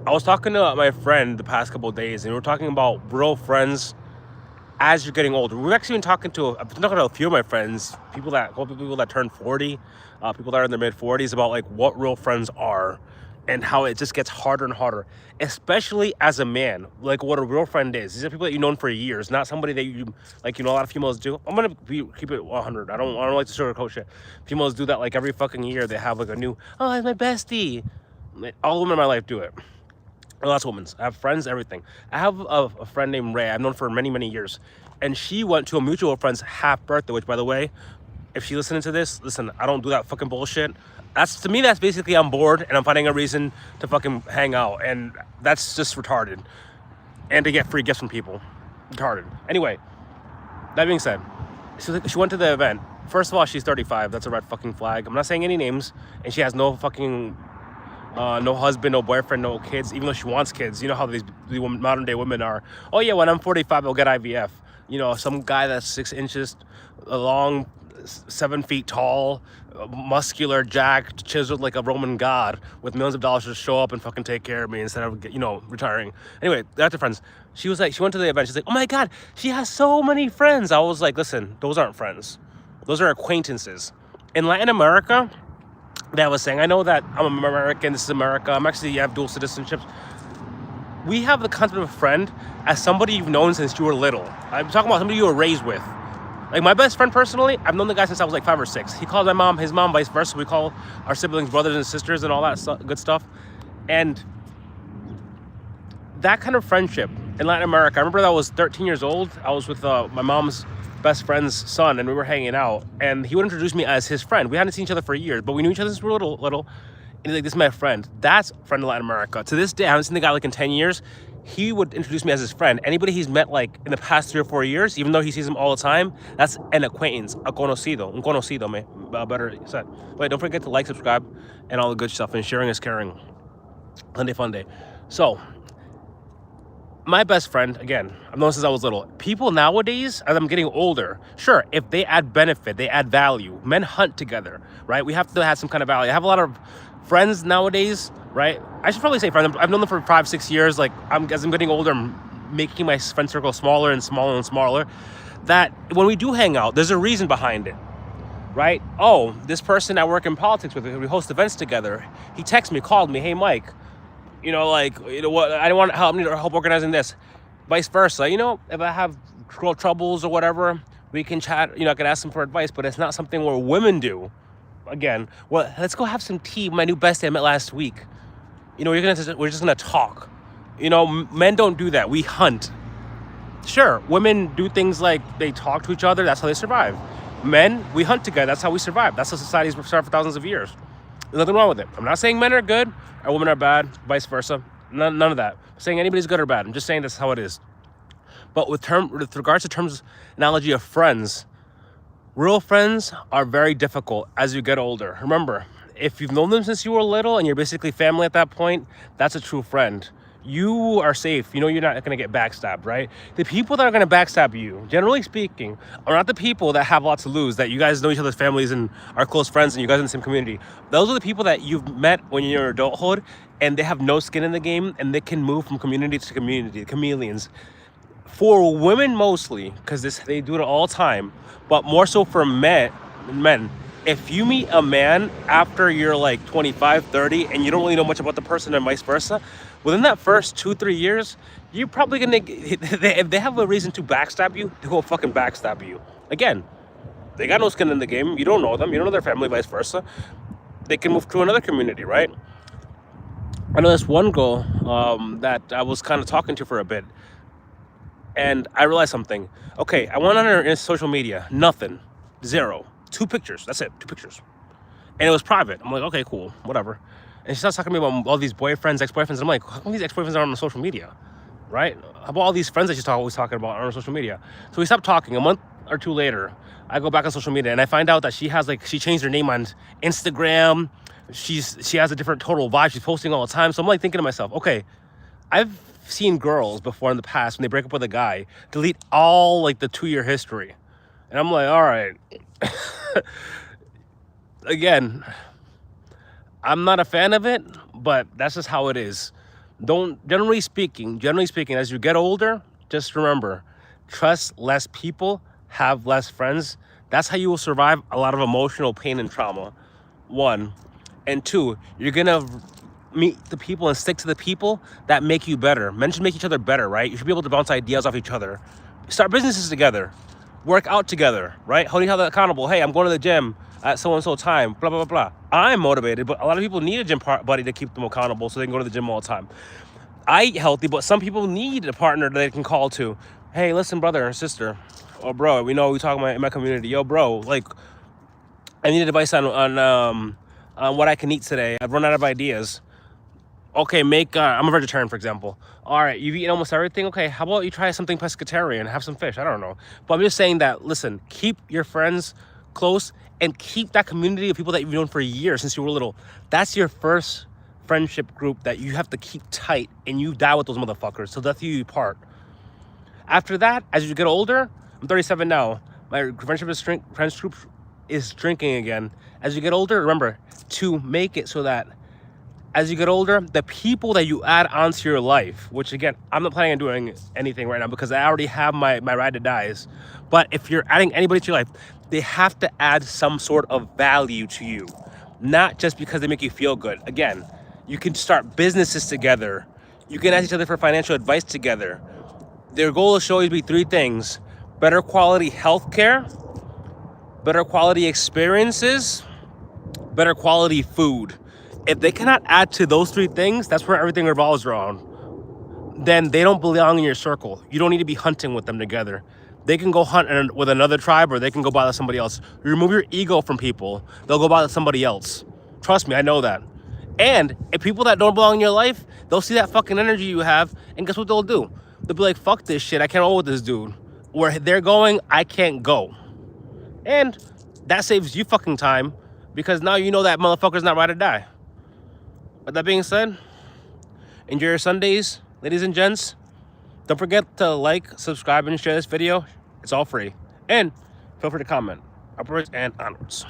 I was talking to my friend the past couple of days, and we were talking about real friends as you're getting older. We've actually been talking to I've been talking to a few of my friends, people that turn 40, people that are in their mid 40s, about like what real friends are, and how it just gets harder and harder, especially as a man. Like what a real friend is. These are people that you've known for years, not somebody that you like. A lot of females do. Keep it 100. I don't like to sugarcoat shit. Females do that like every fucking year. They have like a new, oh, it's my bestie. Like, all women in my life do it. Well, that's women's. I have friends, everything. I have a friend named Ray. I've known for many, many years. And she went to a mutual friend's half birthday, which, by the way, if she's listening to this, listen, I don't do that fucking bullshit. To me, that's basically I'm bored and I'm finding a reason to fucking hang out. And that's just retarded. And to get free gifts from people. Retarded. Anyway, that being said, she went to the event. First of all, she's 35. That's a red fucking flag. I'm not saying any names. And she has no fucking no husband, no boyfriend, no kids, even though she wants kids. You know how these modern day women are. Oh yeah, when I'm 45, I'll get IVF. You know, some guy that's 6 inches long, 7 feet tall, muscular, jacked, chiseled like a Roman god with millions of dollars to show up and fucking take care of me instead of, retiring. Anyway, that's her friends. She went to the event. She's like, oh my God, she has so many friends. I was like, listen, those aren't friends. Those are acquaintances. In Latin America, that was saying, I know that I'm American, this is America, you have dual citizenships. We have the concept of a friend as somebody you've known since you were little. I'm talking about somebody you were raised with. Like my best friend personally, I've known the guy since I was like 5 or 6. He calls my mom, his mom, vice versa. We call our siblings brothers and sisters and all that good stuff. And that kind of friendship in Latin America, I remember that I was 13 years old. I was with my mom's best friend's son, and we were hanging out, and he would introduce me as his friend. We hadn't seen each other for years, but we knew each other since we were little. And he's like, this is my friend. That's a friend in Latin America. To this day, I haven't seen the guy like in 10 years. He would introduce me as his friend. Anybody he's met like in the past 3 or 4 years, even though he sees him all the time, that's an acquaintance, a conocido. Un conocido, better said. But don't forget to like, subscribe, and all the good stuff, and sharing is caring. Sunday fun day. So, my best friend, again, I've known since I was little. People nowadays, as I'm getting older, sure, if they add benefit, they add value. Men hunt together, right? We have to have some kind of value. I have a lot of friends nowadays, right? I should probably say friends. I've known them for 5, 6 years. Like, as I'm getting older, I'm making my friend circle smaller and smaller and smaller. That when we do hang out, there's a reason behind it, right? Oh, this person I work in politics with, we host events together. He texted me, called me, hey, Mike, what, I don't want help, I need help organizing this. Vice versa, if I have troubles or whatever, we can chat, I can ask them for advice, but it's not something where women do. Again, well, let's go have some tea. My new bestie I met last week. We're just gonna talk. Men don't do that. We hunt. Sure, women do things like they talk to each other. That's how they survive. Men, we hunt together. That's how we survive. That's how society's survived for thousands of years. There's nothing wrong with it. I'm not saying men are good or women are bad, vice versa. None of that. I'm saying anybody's good or bad. I'm just saying that's how it is. But with regards to terms analogy of friends, real friends are very difficult as you get older. Remember, if you've known them since you were little and you're basically family at that point, that's a true friend. You are safe. You're not going to get backstabbed, right? The people that are going to backstab you, generally speaking, are not the people that have lots to lose, that you guys know each other's families and are close friends and you guys are in the same community. Those are the people that you've met when you're in adulthood and they have no skin in the game and they can move from community to community, chameleons. For women mostly, because they do it all the time, but more so for men, if you meet a man after you're like 25, 30, and you don't really know much about the person and vice versa, within that first 2-3 years, you're probably gonna, if they have a reason to backstab you, they will fucking backstab you. Again, they got no skin in the game. You don't know them. You don't know their family, vice versa. They can move to another community, right? I know this one girl that I was kind of talking to for a bit, and I realized something. Okay, I went on her social media, nothing, 0. 2 pictures, that's it, 2 pictures. And it was private. I'm like, okay, cool, whatever. And she starts talking to me about all these boyfriends, ex-boyfriends. I'm like, how come these ex-boyfriends aren't on social media, right? How about all these friends that she's always talking about on social media? So we stopped talking. A month or 2 later, I go back on social media and I find out that she changed her name on Instagram. She has a different total vibe. She's posting all the time. So I'm like thinking to myself, okay, I've seen girls before in the past when they break up with a guy delete all like the 2-year history. And I'm like, all right. Again, I'm not a fan of it, but that's just how it is. Don't, generally speaking, as you get older, just remember, trust less people, have less friends. That's how you will survive a lot of emotional pain and trauma. One. And two, you're gonna meet the people and stick to the people that make you better. Men should make each other better, right? You should be able to bounce ideas off each other. Start businesses together. Work out together, right? Holding each other accountable. Hey, I'm going to the gym at so-and-so time, blah, blah, blah, blah. I'm motivated, but a lot of people need a gym buddy to keep them accountable so they can go to the gym all the time. I eat healthy, but some people need a partner that they can call to. Hey, listen, brother or sister, or bro, we know we talk about in my community. Yo, bro, like, I need advice on what I can eat today. I've run out of ideas. Okay, I'm a vegetarian, for example. All right, you've eaten almost everything. Okay, how about you try something pescatarian, have some fish? I don't know. But I'm just saying that, listen, keep your friends close and keep that community of people that you've known for years since you were little. That's your first friendship group that you have to keep tight, and you die with those motherfuckers till death you part. After that, as you get older, I'm 37 now. My friends group is drinking again. As you get older, remember to make it so that as you get older, the people that you add onto your life, which again, I'm not planning on doing anything right now because I already have my ride or dies. But if you're adding anybody to your life, they have to add some sort of value to you, not just because they make you feel good. Again, you can start businesses together. You can ask each other for financial advice together. Their goal should always be three things: better quality healthcare, better quality experiences, better quality food. If they cannot add to those three things, that's where everything revolves around. Then they don't belong in your circle. You don't need to be hunting with them together. They can go hunt with another tribe, or they can go bother somebody else. You remove your ego from people, they'll go bother somebody else. Trust me, I know that. And if people that don't belong in your life, they'll see that fucking energy you have, and guess what they'll do? They'll be like, fuck this shit, I can't roll with this dude. Where they're going, I can't go. And that saves you fucking time, because now you know that motherfucker's not ride or die. With that being said, enjoy your Sundays, ladies and gents. Don't forget to like, subscribe, and share this video. It's all free. And feel free to comment upwards and onwards.